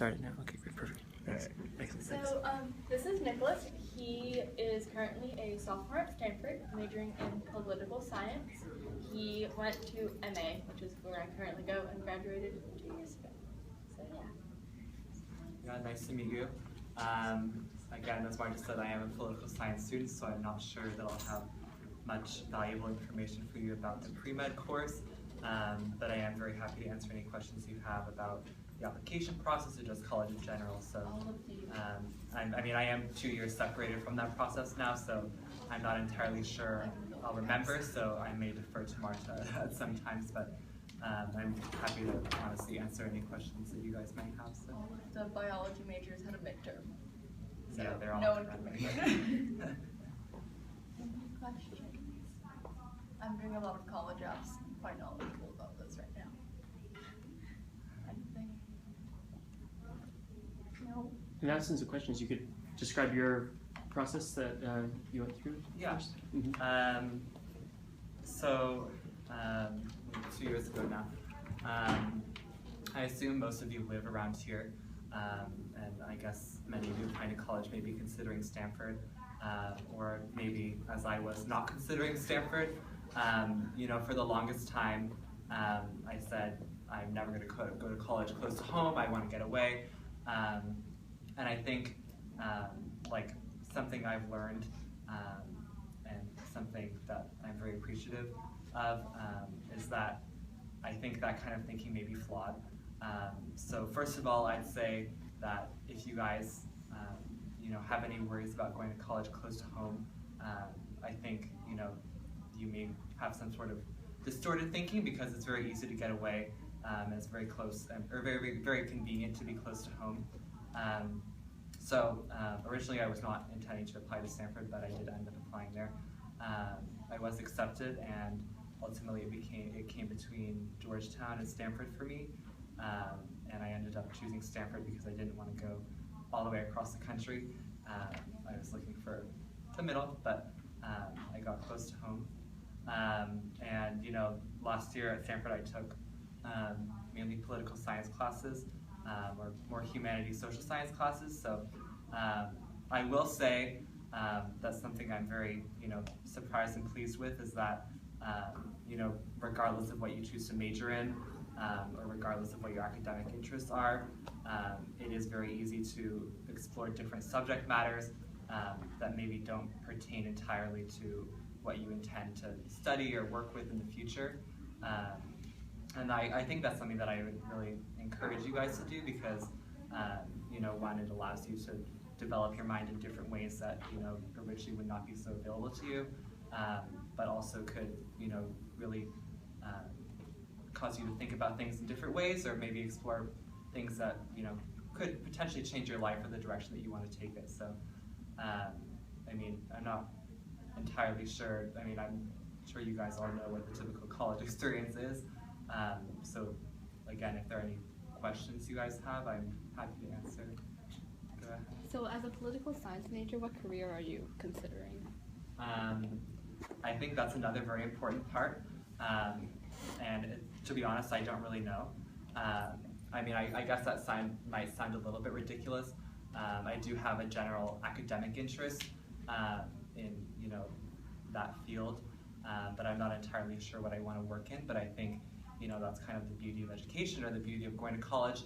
Started now. Okay, great, perfect. Thanks. Excellent. Thanks. So this is Nicholas. He is currently a sophomore at Stanford, majoring in political science. He went to MA, which is where I currently go, and graduated 2 years ago. So yeah. Yeah, nice to meet you. Again, as Marta said, I am a political science student, so I'm not sure that I'll have much valuable information for you about the pre-med course, but I am very happy to answer any questions you have about the application process or just college in general. So, I am 2 years separated from that process now, so I'm not entirely sure I'll remember, so I may defer to Marta at some times, but I'm happy to honestly answer any questions that you guys might have. So. All of the biology majors had a midterm. So yeah, they're all no one can make it. Any questions? I'm doing a lot of college apps. I'm quite knowledgeable about this right now. Anything? No. In absence of questions, you could describe your process that you went through. Yeah. First. Mm-hmm. So 2 years ago now, I assume most of you live around here, and I guess many of you applying to college may be considering Stanford, or maybe, as I was, not considering Stanford. For the longest time, I said, I'm never going to go to college close to home, I want to get away. And I think something I've learned and something that I'm very appreciative of is that I think that kind of thinking may be flawed. So first of all, I'd say that if you guys have any worries about going to college close to home, I think you may have some sort of distorted thinking because it's very easy to get away. And it's very close or very, very convenient to be close to home. Originally I was not intending to apply to Stanford, but I did end up applying there. I was accepted, and ultimately it came between Georgetown and Stanford for me. And I ended up choosing Stanford because I didn't want to go all the way across the country. I was looking for the middle, but I got close to home. Last year at Stanford I took mainly political science classes, or more humanities, social science classes. So I will say that's something I'm very surprised and pleased with, is that regardless of what you choose to major in, or regardless of what your academic interests are, it is very easy to explore different subject matters that maybe don't pertain entirely to what you intend to study or work with in the future. And I think that's something that I would really encourage you guys to do because, one, it allows you to develop your mind in different ways that, originally would not be so available to you, but also could, really cause you to think about things in different ways, or maybe explore things that, could potentially change your life or the direction that you want to take it. So, I'm not entirely sure. I'm sure you guys all know what the typical college experience is. So again, if there are any questions you guys have, I'm happy to answer. Go ahead. So as a political science major, what career are you considering? I think that's another very important part. To be honest, I don't really know. I guess that might sound a little bit ridiculous. I do have a general academic interest in that field, but I'm not entirely sure what I want to work in. But I think that's kind of the beauty of education, or the beauty of going to college,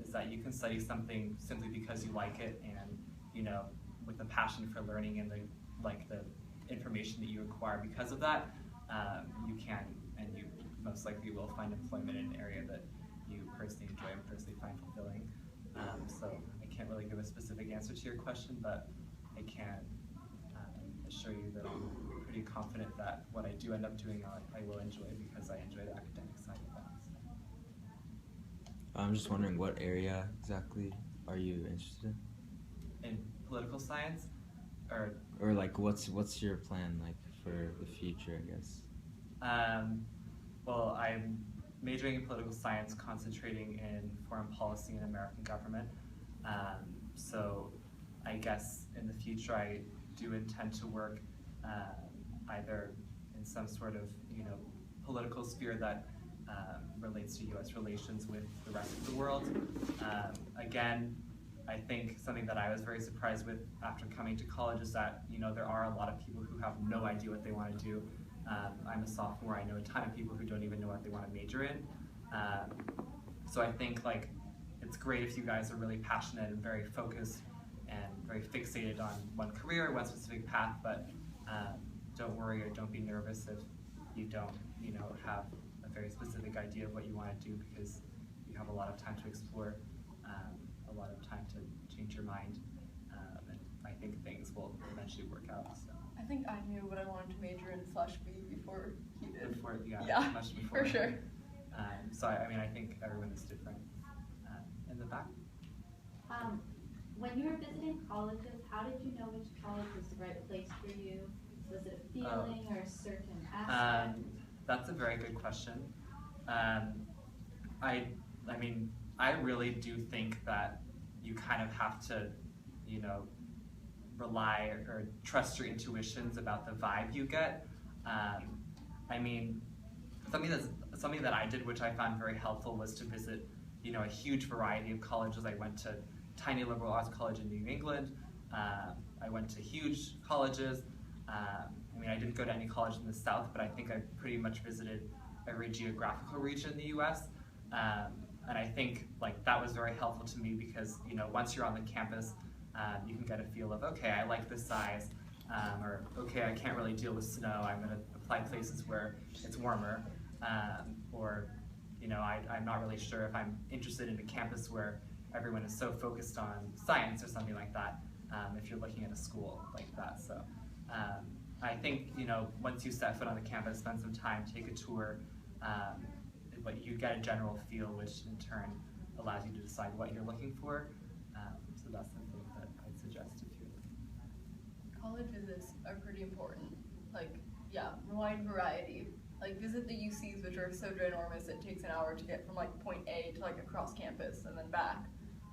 is that you can study something simply because you like it, and with a passion for learning and the information that you acquire because of that, you can, and you most likely will, find employment in an area that you personally enjoy and personally find fulfilling. So I can't really give a specific answer to your question, but I can assure you that I'm pretty confident that what I do end up doing I will enjoy, because I enjoy the academic side of that. I'm just wondering, what area exactly are you interested In political science, or what's your plan for the future, I guess? Well, I'm majoring in political science, concentrating in foreign policy and American government. So I guess in the future I do intend to work either in some sort of political sphere that relates to U.S. relations with the rest of the world. Again, I think something that I was very surprised with after coming to college is that, you know, there are a lot of people who have no idea what they want to do. I'm a sophomore, I know a ton of people who don't even know what they want to major in. So I think like it's great if you guys are really passionate and very focused and very fixated on one career, one specific path, but don't worry or don't be nervous if you don't, you know, have a very specific idea of what you want to do, because you have a lot of time to explore, a lot of time to change your mind, and I think things will eventually work out. So. I think I knew what I wanted to major in /B before he did. Before, Yeah, much before. for sure. So I mean, I think everyone is different. In the back? When you were visiting colleges, how did you know which college was the right place for you? Was it a feeling or a certain aspect? That's a very good question. I mean, I really do think that you kind of have to, you know, rely or trust your intuitions about the vibe you get. I mean, something that I did, which I found very helpful, was to visit, you know, a huge variety of colleges. I went to tiny liberal arts college in New England. I went to huge colleges. I mean, I didn't go to any college in the South, but I think I pretty much visited every geographical region in the U.S. And I think like that was very helpful to me because, you know, once you're on the campus, you can get a feel of, okay, I like this size, or okay, I can't really deal with snow. I'm going to apply places where it's warmer, or, you know, I'm not really sure if I'm interested in a campus where everyone is so focused on science or something like that, if you're looking at a school like that. So I think, you know, once you set foot on the campus, spend some time, take a tour, but you get a general feel, which in turn allows you to decide what you're looking for. So that's something that I'd suggest if you're looking. College visits are pretty important. Like, yeah, wide variety. Like, visit the UCs, which are so ginormous, it takes an hour to get from like point A to like across campus and then back.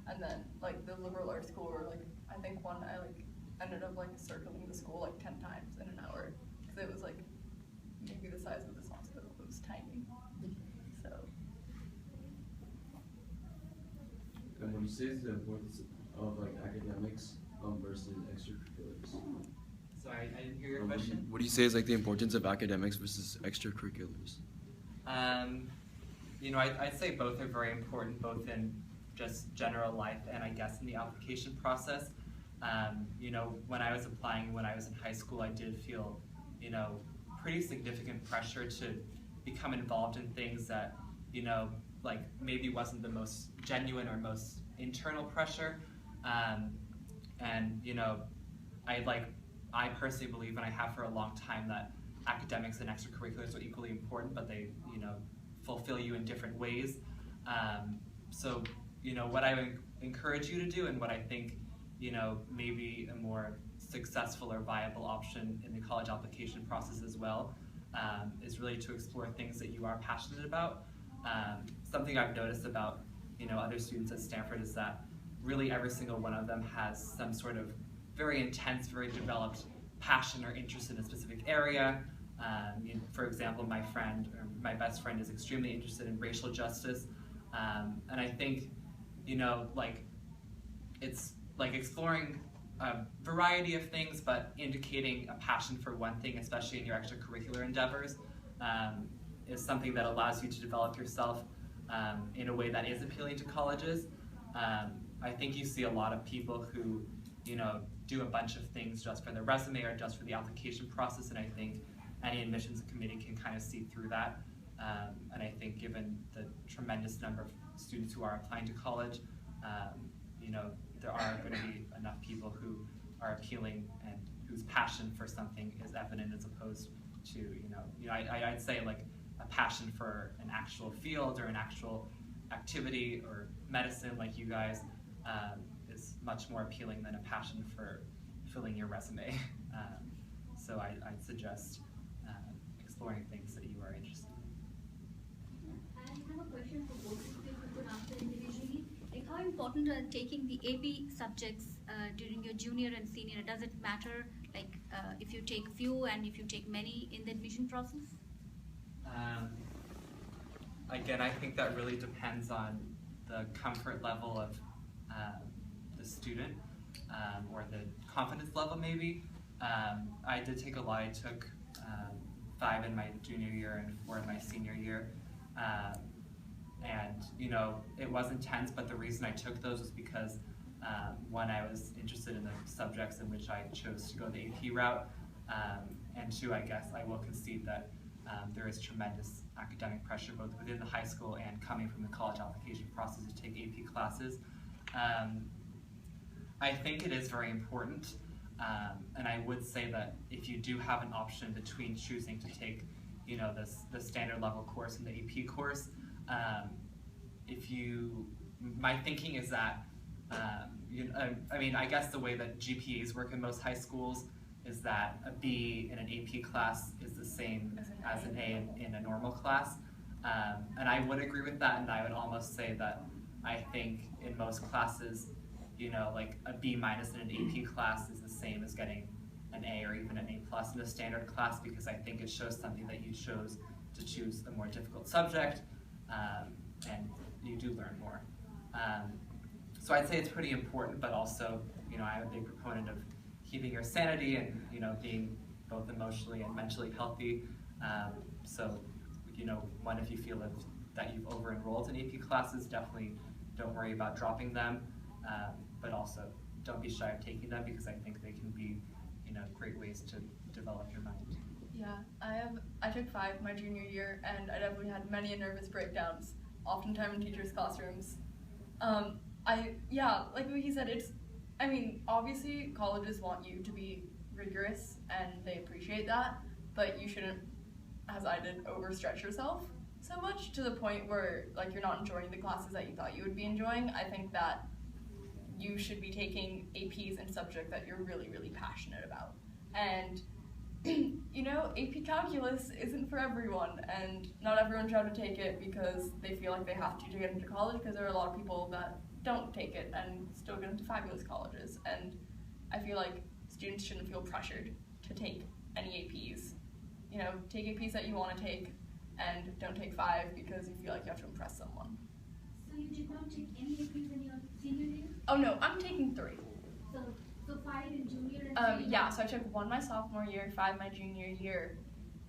And then like the liberal arts school, or like I think one I like ended up like circling the school like 10 times in an hour because it was like maybe the size of this hospital. It was tiny. So. And when you say the importance of like academics versus extracurriculars. Sorry, I didn't hear your question. What do you say is like the importance of academics versus extracurriculars? You know, I'd say both are very important, both in just general life and I guess in the application process. You know, when I was applying, when I was in high school, I did feel, you know, pretty significant pressure to become involved in things that, you know, like maybe wasn't the most genuine or most internal pressure. And, you know, I personally believe, and I have for a long time, that academics and extracurriculars are equally important, but they, you know, fulfill you in different ways. So, you know, what I would encourage you to do, and what I think, you know, maybe a more successful or viable option in the college application process as well, is really to explore things that you are passionate about. Something I've noticed about, you know, other students at Stanford is that really every single one of them has some sort of very intense, very developed passion or interest in a specific area. You know, for example, my best friend is extremely interested in racial justice. And I think, you know, like, it's like exploring a variety of things, but indicating a passion for one thing, especially in your extracurricular endeavors, is something that allows you to develop yourself in a way that is appealing to colleges. I think you see a lot of people who, you know, do a bunch of things just for their resume or just for the application process, and I think any admissions committee can kind of see through that. And I think given the tremendous number of students who are applying to college, you know, there are going to be enough people who are appealing and whose passion for something is evident, as opposed to, you know, I'd say like a passion for an actual field or an actual activity or medicine like you guys is much more appealing than a passion for filling your resume. So I'd suggest exploring things that you are interested in. I have a question for both of you who could answer individually. Like, how important are taking the AP subjects during your junior and senior? Does it matter, like, if you take few and if you take many in the admission process? Again, I think that really depends on the comfort level of the student, or the confidence level maybe. I did take a lot. I took 5 in my junior year and 4 in my senior year. And you know, it was intense, but the reason I took those was because one, I was interested in the subjects in which I chose to go the AP route, and 2, I guess I will concede that there is tremendous academic pressure both within the high school and coming from the college application process to take AP classes. I think it is very important, and I would say that if you do have an option between choosing to take, you know, the standard level course and the AP course, my thinking is that, I mean, I guess the way that GPAs work in most high schools is that a B in an AP class is the same as an A in a normal class. And I would agree with that, and I would almost say that I think in most classes, you know, like a B- in an AP class is the same as getting an A or even an A+ in a standard class, because I think it shows something that you chose to choose a more difficult subject, and you do learn more. So I'd say it's pretty important, but also, you know, I'm a big proponent of keeping your sanity and, you know, being both emotionally and mentally healthy. So, you know, one, if you feel that you've over-enrolled in AP classes, definitely don't worry about dropping them, but also don't be shy of taking them, because I think they can be, you know, great ways to develop your mind. Yeah, I took 5 my junior year, and I definitely had many nervous breakdowns, oftentimes in teachers' classrooms. Like what he said, I mean, obviously colleges want you to be rigorous, and they appreciate that, but you shouldn't, as I did, overstretch yourself so much to the point where, like, you're not enjoying the classes that you thought you would be enjoying. I think that you should be taking APs in subject that you're really, really passionate about. And you know, AP Calculus isn't for everyone, and not everyone tries to take it because they feel like they have to get into college, because there are a lot of people that don't take it and still get into fabulous colleges. And I feel like students shouldn't feel pressured to take any APs. You know, take APs that you want to take, and don't take 5 because you feel like you have to impress someone. So you did not take any APs in your senior year? Oh no, I'm taking 3. So 5 in junior and senior? Yeah, so I took 1 my sophomore year, 5 my junior year,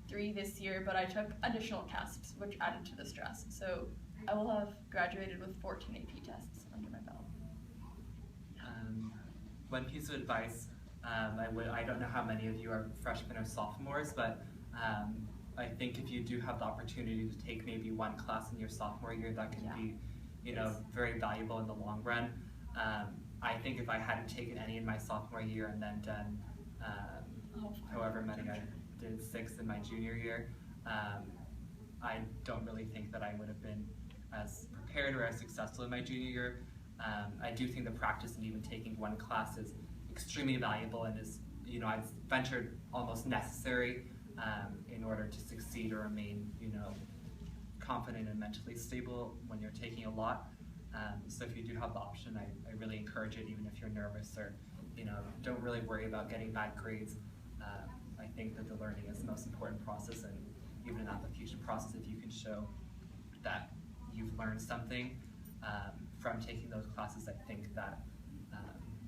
3 this year, but I took additional tests, which added to the stress. So I will have graduated with 14 AP tests under my belt. One piece of advice, I don't know how many of you are freshmen or sophomores, but I think if you do have the opportunity to take maybe 1 class in your sophomore year, that can be, you know, very valuable in the long run. I think if I hadn't taken any in my sophomore year and then done however many I did 6 in my junior year, I don't really think that I would have been as prepared or as successful in my junior year. I do think the practice in even taking 1 class is extremely valuable and is, you know, I've ventured almost necessary in order to succeed or remain, you know, confident and mentally stable when you're taking a lot. So if you do have the option, I really encourage it, even if you're nervous or, you know, don't really worry about getting bad grades. I think that the learning is the most important process, and even in the application process, if you can show that you've learned something from taking those classes, I think that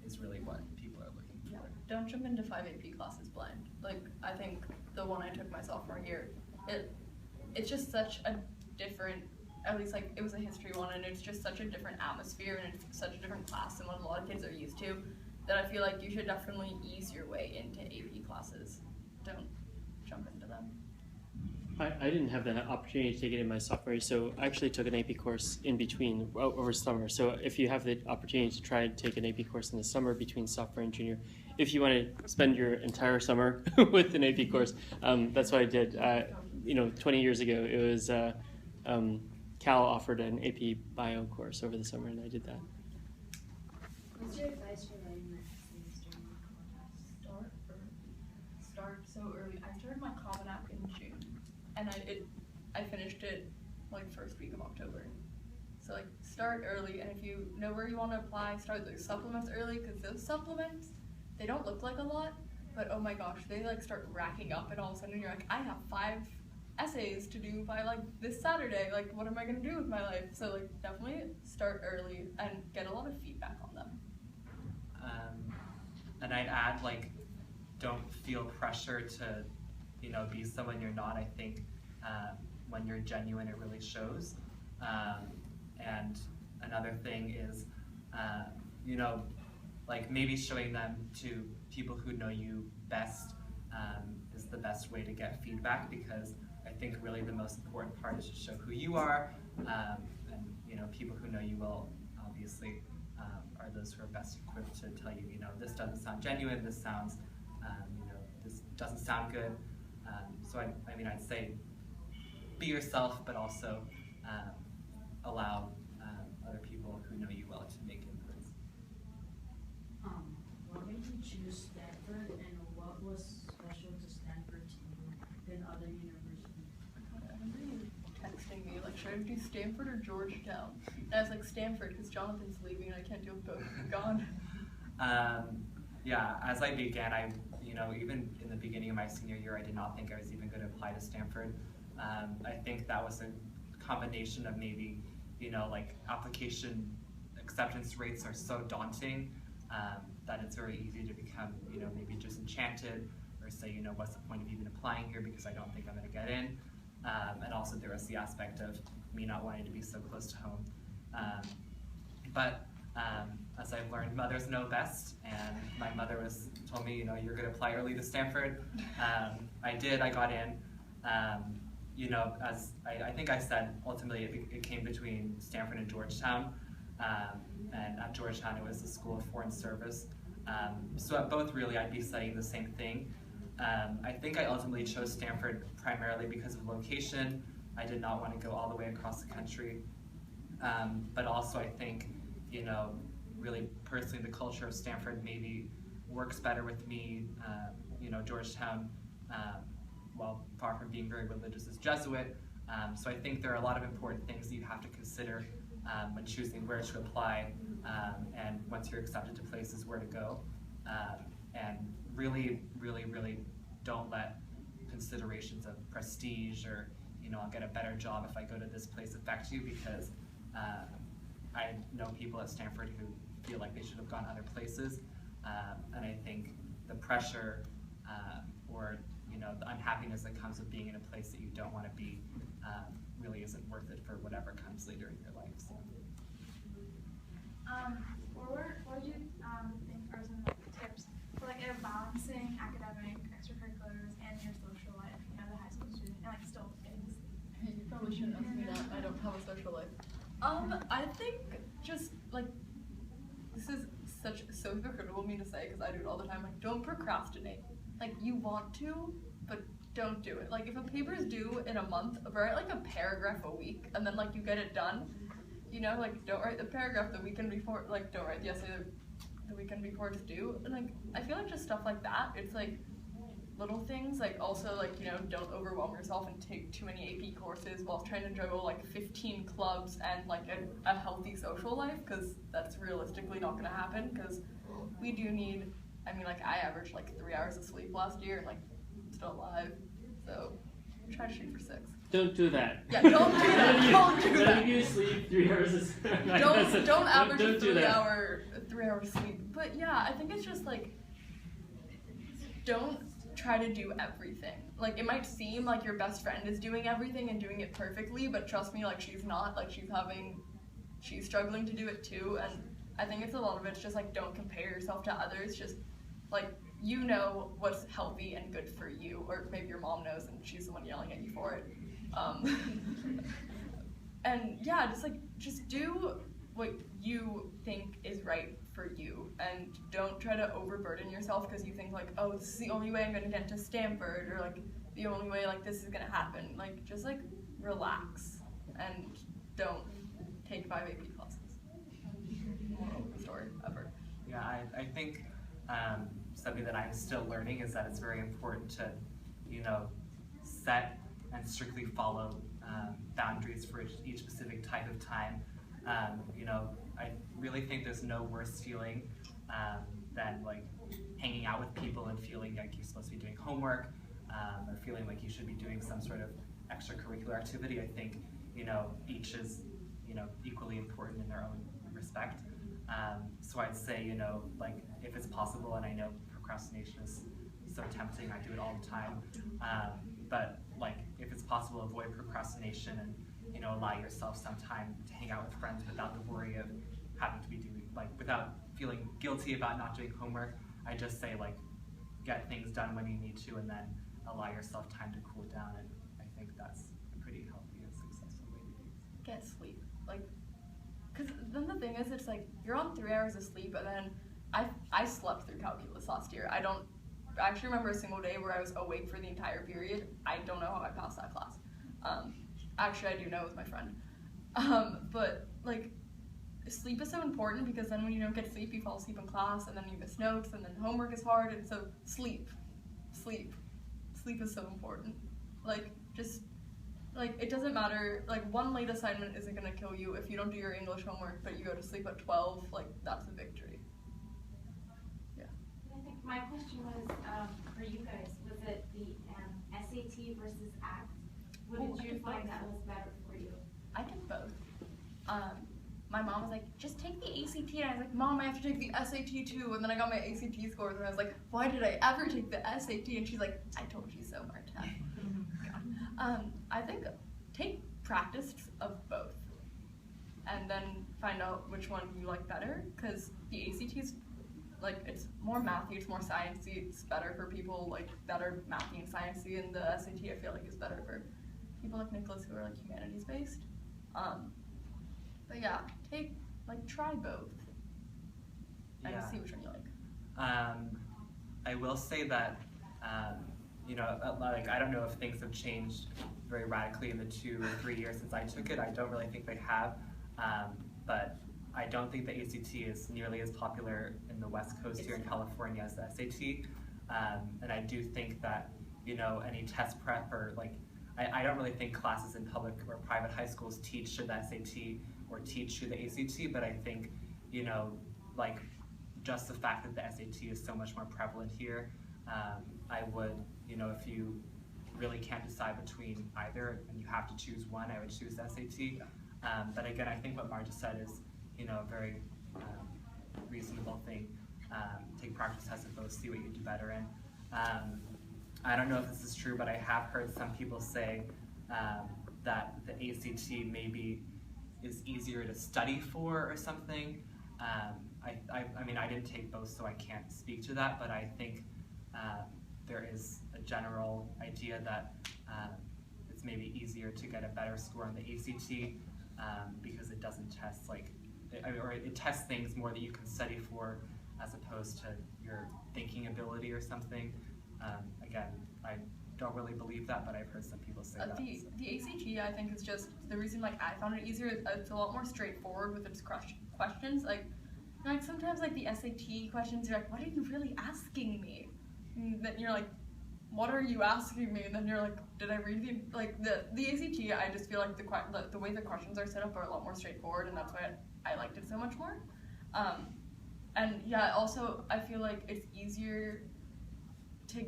is really what people are looking for. Yeah. Don't jump into 5 AP classes blind. Like, I think the one I took my sophomore year, it's just such a different, at least like it was a history one, and it's just such a different atmosphere, and it's such a different class than what a lot of kids are used to, that I feel like you should definitely ease your way into AP classes. Don't jump into them. I didn't have the opportunity to take it in my sophomore year, so I actually took an AP course in between over summer. So if you have the opportunity to try and take an AP course in the summer between sophomore and junior, if you want to spend your entire summer with an AP course, that's what I did. You know, 20 years ago, it was Cal offered an AP bio course over the summer, and I did that. What's your advice for writing essays during the Start so early. I started my Common App in June, and I finished it like first week of October. So like start early, and if you know where you want to apply, start those supplements early, because those supplements, they don't look like a lot, but oh my gosh, they like start racking up, and all of a sudden you're like, I have 5 essays to do by like this Saturday. Like, what am I gonna do with my life? So like, definitely start early and get a lot of feedback on them. And I'd add, like, don't feel pressure to, you know, be someone you're not. I think when you're genuine, it really shows. And another thing is, you know, like maybe showing them to people who know you best is the best way to get feedback, because I think really the most important part is to show who you are, and you know, people who know you well, obviously, are those who are best equipped to tell you, you know, this doesn't sound genuine, this sounds, you know, this doesn't sound good. So I mean, I'd say be yourself, but also allow other people who know you well to make inputs. What made you choose Stanford, and what was special to Stanford to you than other universities? I remember you texting me, like, should I do Stanford or Georgetown? And I was like, Stanford, because Jonathan's leaving and I can't deal with both of them gone. Yeah, as I began, you know, even in the beginning of my senior year, I did not think I was even going to apply to Stanford. I think that was a combination of maybe, you know, like application acceptance rates are so daunting that it's very easy to become, you know, maybe disenchanted or say, you know, what's the point of even applying here because I don't think I'm going to get in. And also there was the aspect of me not wanting to be so close to home. But as I've learned, mothers know best, and my mother told me, you know, you're going to apply early to Stanford. I did, I got in. You know, as I think I said, ultimately it came between Stanford and Georgetown. And at Georgetown it was the School of Foreign Service. So at both really I'd be studying the same thing. I think I ultimately chose Stanford primarily because of location. I did not want to go all the way across the country. But also I think, you know, really personally the culture of Stanford maybe works better with me. You know, Georgetown, well, far from being very religious, is Jesuit. So I think there are a lot of important things that you have to consider when choosing where to apply, and once you're accepted to places, where to go. And really, really, really don't let considerations of prestige or, you know, I'll get a better job if I go to this place affect you, because I know people at Stanford who feel like they should have gone other places, and I think the pressure or, you know, the unhappiness that comes with being in a place that you don't want to be really isn't worth it for whatever comes later in your life. So. What do you think are some tips for like balancing academic extracurriculars and your social life, you know, as a high school student, and like still getting to sleep? You probably shouldn't ask me that. I don't have a social life. I think just like, this is so hypocritical of me to say because I do it all the time. Like, don't procrastinate. Like, you want to, but don't do it. Like, if a paper is due in a month, write like a paragraph a week, and then like you get it done. You know, like, don't write the paragraph the weekend before. Like, don't write the essay the weekend before it's due. And like, I feel like just stuff like that. It's like little things. Like, also like, you know, don't overwhelm yourself and take too many AP courses while trying to juggle like 15 clubs and like a healthy social life, because that's realistically not going to happen. Because we do need. I mean, like, I averaged like 3 hours of sleep last year, and like, still alive. So try to shoot for 6. Don't do that. Yeah, don't do that. Don't do that. If you sleep 3 hours of sleep. Don't average don't a 3 hour sleep. But yeah, I think it's just like, don't try to do everything. Like, it might seem like your best friend is doing everything and doing it perfectly, but trust me, like, she's not. Like, she's struggling to do it too. And I think it's a lot of it's just like, don't compare yourself to others. Just like, you know what's healthy and good for you, or maybe your mom knows and she's the one yelling at you for it. And yeah, just do what you think is right for you, and don't try to overburden yourself because you think like, oh, this is the only way I'm gonna get to Stanford, or like the only way like this is gonna happen. Like, just like relax and don't take 5 AP classes. Moral of the story ever. Yeah, I think something that I'm still learning is that it's very important to, you know, set and strictly follow boundaries for each specific type of time. You know, I really think there's no worse feeling than like hanging out with people and feeling like you're supposed to be doing homework, or feeling like you should be doing some sort of extracurricular activity. I think, each is, equally important in their own respect. So I'd say, like if it's possible, and I know procrastination is so tempting, I do it all the time. But like if it's possible, avoid procrastination and, allow yourself some time to hang out with friends without the worry of having to be doing, like without feeling guilty about not doing homework. I just say like, get things done when you need to, and then allow yourself time to cool down, and I think that's a pretty healthy and successful way to do it. Get sleep. Like, because then the thing is, it's like, you're on 3 hours of sleep, and then I slept through calculus last year. I actually remember a single day where I was awake for the entire period. I don't know how I passed that class. Actually, I do know, it was my friend. But like, sleep is so important, because then when you don't get sleep, you fall asleep in class, and then you miss notes, and then homework is hard, and so sleep is so important. Like, just, like, it doesn't matter, like, one late assignment isn't gonna kill you if you don't do your English homework, but you go to sleep at 12, like, that's a victory. Yeah. I think my question was, for you guys, was it the SAT versus ACT? What did you find that was better for you? I did both. My mom was like, just take the ACT, and I was like, Mom, I have to take the SAT too, and then I got my ACT scores, and I was like, why did I ever take the SAT? And she's like, I told you so, Marta. I think take practice of both, and then find out which one you like better, because the ACT's, like, it's more mathy, it's more sciencey, it's better for people, like, that are mathy and sciencey, and the SAT, I feel like, is better for people like Nicholas who are, like, humanities-based. But yeah, try both and see which one you like. I will say that, like, I don't know if things have changed very radically in the 2 or 3 years since I took it. I don't really think they have, but I don't think the ACT is nearly as popular in the West Coast here in California as the SAT, and I do think that, any test prep or like, I don't really think classes in public or private high schools teach to the SAT or teach to the ACT, but I think, like, just the fact that the SAT is so much more prevalent here, I would, if you really can't decide between either and you have to choose one, I would choose the SAT. But again, I think what Marta said is, a very reasonable thing. Take practice tests of both, see what you do better in. I don't know if this is true, but I have heard some people say that the ACT maybe is easier to study for or something. I mean, I didn't take both, so I can't speak to that, but I think there is a general idea that it's maybe easier to get a better score on the ACT because it doesn't test, like, or it tests things more that you can study for as opposed to your thinking ability or something. Again, I don't really believe that, but I've heard some people say that. The ACT, I think, is just the reason, like, I found it easier. It's a lot more straightforward with its questions. Like sometimes, like, the SAT questions, you're like, what are you really asking me? And then you're like, what are you asking me? And then you're like, did I read the, like, the ACT, I just feel like the way the questions are set up are a lot more straightforward, and that's why I liked it so much more. And yeah, also, I feel like it's easier to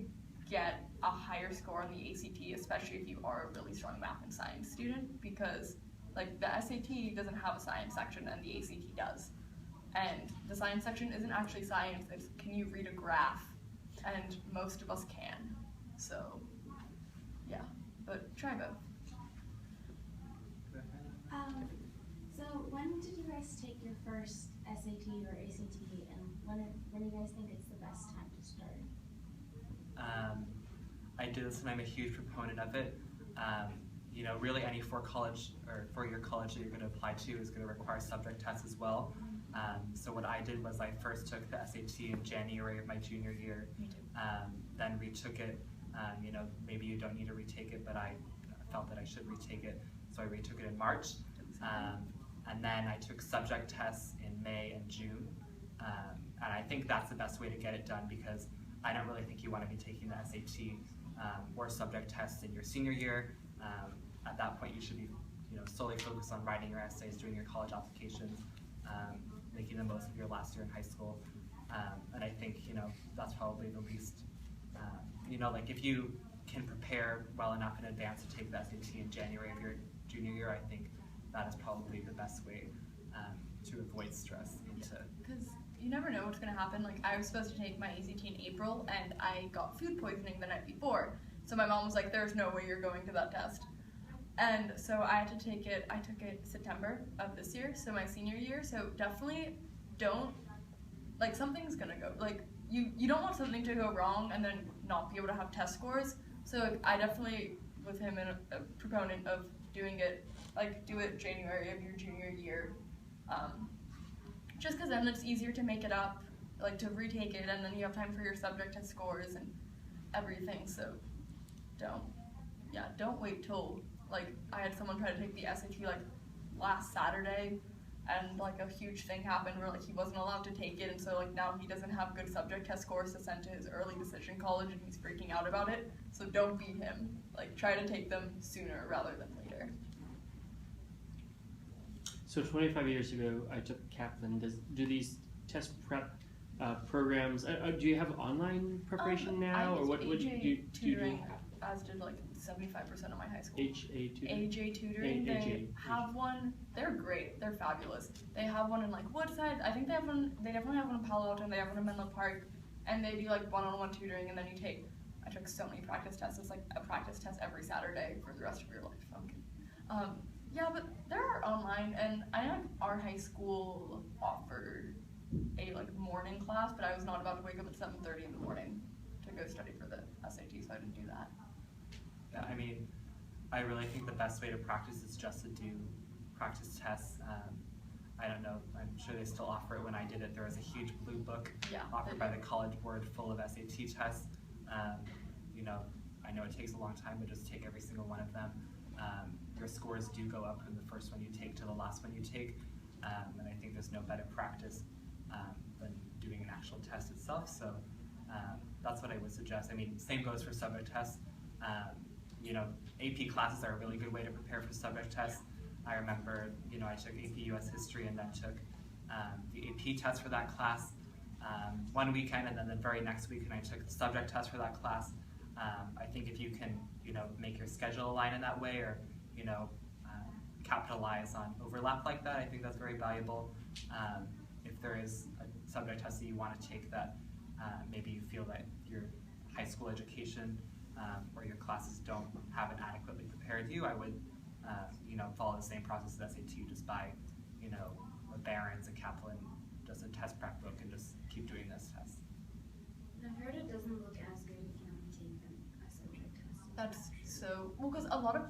get a higher score on the ACT, especially if you are a really strong math and science student, because, like, the SAT doesn't have a science section and the ACT does. And the science section isn't actually science, it's can you read a graph? And most of us can. So, yeah, but try both. So when did you guys take your first SAT or ACT, and when do you guys think it's the best time to start? I did this and I'm a huge proponent of it. Really any four-year college that you're going to apply to is going to require subject tests as well. So what I did was I first took the SAT in January of my junior year, then retook it. Maybe you don't need to retake it, but I felt that I should retake it, so I retook it in March. And then I took subject tests in May and June. And I think that's the best way to get it done, because I don't really think you want to be taking the SAT or subject tests in your senior year. At that point, you should be solely focused on writing your essays, doing your college applications, making the most of your last year in high school. And I think that's probably the least, like, if you can prepare well enough in advance to take the SAT in January of your junior year, I think that is probably the best way to avoid stress into. Because you never know what's going to happen. Like, I was supposed to take my ACT in April, and I got food poisoning the night before. So my mom was like, there's no way you're going to that test. And so I had to take it, I took it September of this year, so my senior year. So definitely don't, like, something's going to go, like, you don't want something to go wrong and then not be able to have test scores. So like, I definitely, with him, am a proponent of doing it, like, do it January of your junior year. Just because then it's easier to make it up, like to retake it, and then you have time for your subject test scores and everything. So don't wait till, like, I had someone try to take the SAT like last Saturday, and like a huge thing happened where like he wasn't allowed to take it, and so like now he doesn't have good subject test scores to send to his early decision college, and he's freaking out about it. So don't be him. Like, try to take them sooner rather than later. So 25 years ago, I took Kaplan. Do these test prep programs? Do you have online preparation now, or what do you tutoring, as did like 75% of my high school. AJ tutoring. They have one. They're great. They're fabulous. They have one in like Woodside. I think they have one. They definitely have one in Palo Alto, and they have one in Menlo Park. And they do like one-on-one tutoring, and then you take. I took so many practice tests. It's like a practice test every Saturday for the rest of your life. Okay. Yeah, but there are online, and I know our high school offered a like morning class, but I was not about to wake up at 7:30 in the morning to go study for the SAT, so I didn't do that. Yeah, I mean, I really think the best way to practice is just to do practice tests. I don't know, I'm sure they still offer it. When I did it, there was a huge blue book offered by the College Board full of SAT tests. You know, I know it takes a long time, but just take every single one of them. Your scores do go up from the first one you take to the last one you take, and I think there's no better practice than doing an actual test itself. So that's what I would suggest. I mean, same goes for subject tests. You know, AP classes are a really good way to prepare for subject tests. I remember, you know, I took AP US History and then took the AP test for that class one weekend, and then the very next weekend I took the subject test for that class. I think if you can, you know, make your schedule align in that way, or, you know, capitalize on overlap like that, I think that's very valuable. If there is a subject test that you want to take that maybe you feel that your high school education or your classes don't have it adequately prepared you, I would, you know, follow the same process as SAT. Just buy, you know, a Barron's, a Kaplan, just a test prep book, and just keep doing this test. I've heard it doesn't look as good if you only take a subject test. That's so, well, because a lot of,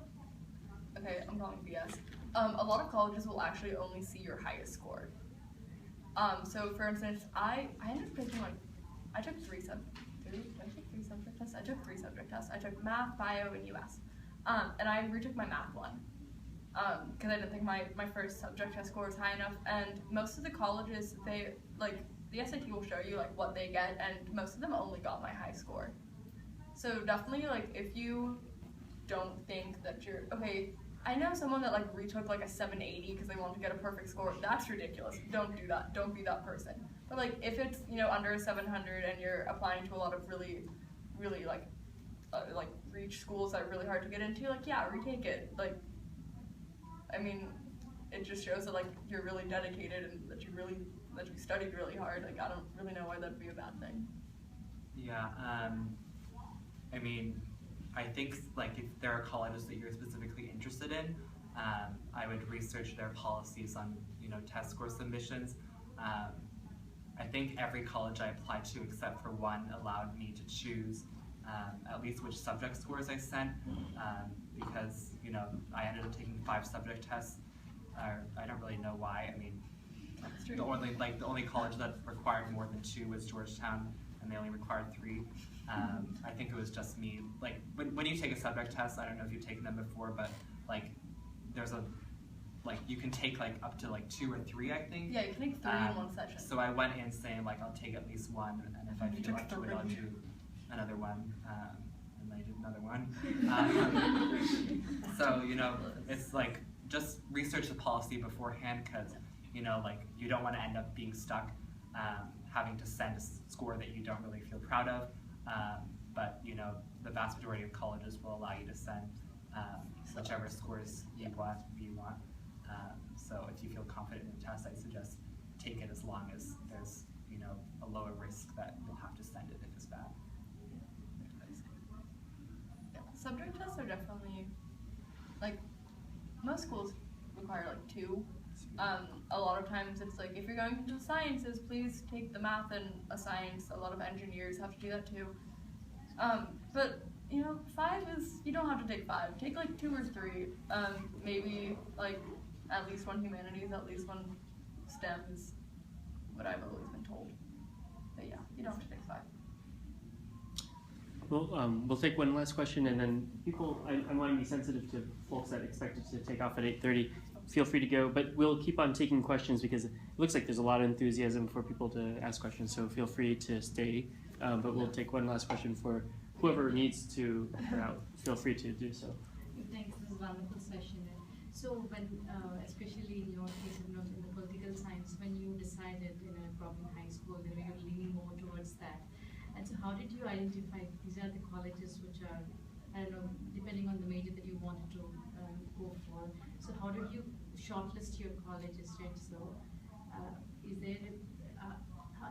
okay, I'm calling BS. A lot of colleges will actually only see your highest score. So for instance, I ended up taking like, I took three subject tests. I took three subject tests. I took math, bio, and US. And I retook my math one. Because I didn't think my first subject test score was high enough. And most of the colleges, they, like, the SAT will show you like what they get, and most of them only got my high score. So definitely, like, if you don't think that you're, okay, I know someone that like retook like a 780 because they wanted to get a perfect score. That's ridiculous. Don't do that. Don't be that person. But like, if it's, you know, under 700 and you're applying to a lot of really like reach schools that are really hard to get into, like, yeah, retake it. Like, I mean, it just shows that like you're really dedicated and that you studied really hard. Like, I don't really know why that'd be a bad thing. Yeah, I mean, I think like if there are colleges that you're specifically interested in, I would research their policies on, you know, test score submissions. I think every college I applied to except for one allowed me to choose at least which subject scores I sent, because, you know, I ended up taking 5 subject tests. I don't really know why. I mean, the only college that required more than 2 was Georgetown, and they only required 3. I think it was just me. Like, when you take a subject test, I don't know if you've taken them before, but like, there's a, like, you can take like up to like 2 or 3, I think. Yeah, you can take 3 in one session. So I went in saying like, I'll take at least 1, and if I feel like to it, I'll do another one, and I did another one. So, you know, it's like, just research the policy beforehand, because, you know, like, you don't want to end up being stuck having to send a score that you don't really feel proud of. but you know, the vast majority of colleges will allow you to send whichever scores you want. So if you feel confident in the test, I suggest take it as long as there's, you know, a lower risk that you'll have to send it if it's bad. Yeah, subject tests are definitely, like, most schools require like 2. A lot of times it's like, if you're going into the sciences, please take the math and a science. A lot of engineers have to do that too. But you know, 5 is, you don't have to take 5. Take like 2 or 3. Maybe like at least 1 humanities, at least 1 STEM is what I've always been told. But yeah, you don't have to take 5. Well, we'll take one last question, and then people, I want to be sensitive to folks that expected to take off at 8:30. Feel free to go, but we'll keep on taking questions because it looks like there's a lot of enthusiasm for people to ask questions, so feel free to stay. But we'll take one last question for whoever needs to head out. Feel free to do so. Thanks, this is a wonderful session. So when, especially in your case, in the political science, when you decided, probably in high school, that you're leaning more towards that. And so how did you identify these are the colleges which are, I don't know, depending on the major that you wanted to go for. So how did you shortlist your colleges, right? So is there,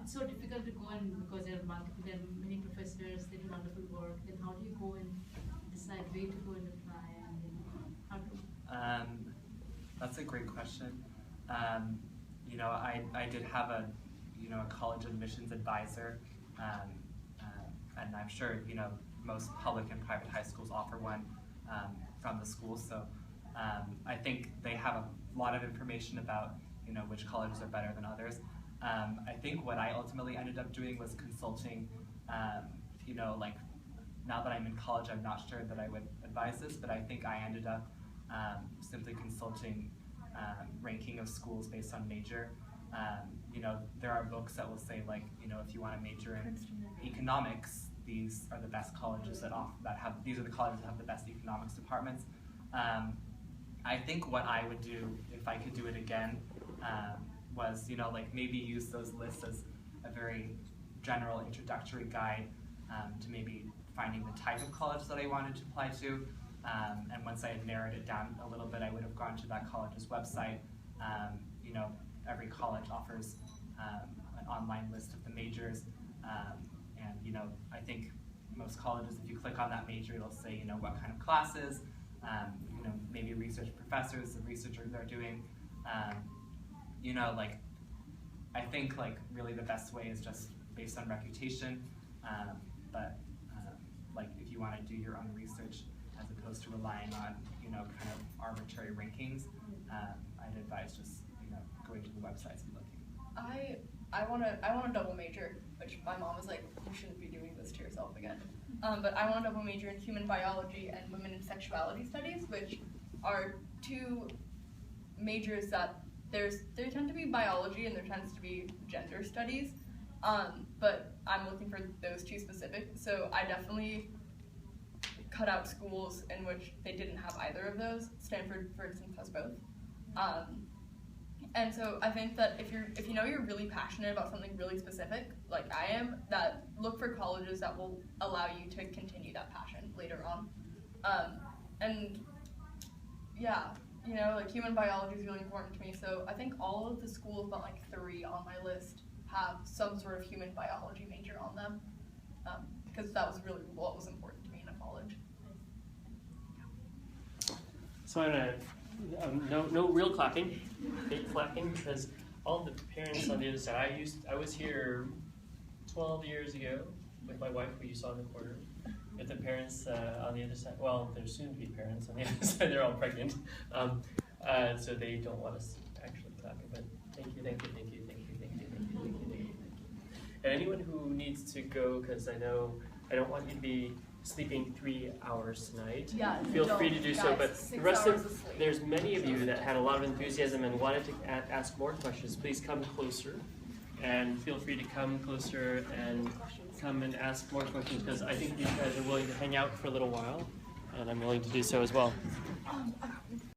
it's so difficult to go in because there are many professors, they do wonderful work. Then how do you go and decide where to go and apply, and how to? That's a great question. You know, I did have a college admissions advisor, and I'm sure most public and private high schools offer one from the school. So I think they have a lot of information about which colleges are better than others. I think what I ultimately ended up doing was consulting. Like now that I'm in college, I'm not sure that I would advise this, but I think I ended up simply consulting ranking of schools based on major. There are books that will say, like, if you want to major in economics, these are the best colleges these are the colleges that have the best economics departments. I think what I would do if I could do it again was, like maybe use those lists as a very general introductory guide to maybe finding the type of college that I wanted to apply to. And once I had narrowed it down a little bit, I would have gone to that college's website. Every college offers an online list of the majors, and I think most colleges, if you click on that major, it'll say what kind of classes, maybe research professors, the researchers they're doing. Like I think like really the best way is just based on reputation, but like if you want to do your own research as opposed to relying on kind of arbitrary rankings, I'd advise just going to the websites and looking. I want to double major, which my mom was like, you shouldn't be doing this to yourself again. But I want to double major in human biology and women and sexuality studies, which are 2 majors that there tend to be biology and there tends to be gender studies. But I'm looking for those 2 specific. So I definitely cut out schools in which they didn't have either of those. Stanford, for instance, has both. And so I think that if you're really passionate about something really specific, like I am, that look for colleges that will allow you to continue that passion later on. And yeah, like human biology is really important to me. So I think all of the schools, but like 3 on my list, have some sort of human biology major on them, because that was really what was important to me in a college. So I'm gonna, no real clapping, fake clapping, because all the parents on the other side, I was here 12 years ago with my wife, who you saw in the corner, with the parents on the other side. Well, they're soon to be parents on the other side, they're all pregnant. So they don't want us actually clapping, but thank you. And anyone who needs to go, because I don't want you to be sleeping 3 hours tonight. Yeah, feel free to do so. But the rest of sleep. there's many of you that had a lot of enthusiasm and wanted to ask more questions. Please come closer, and feel free to come closer and come and ask more questions, because I think these guys are willing to hang out for a little while, and I'm willing to do so as well.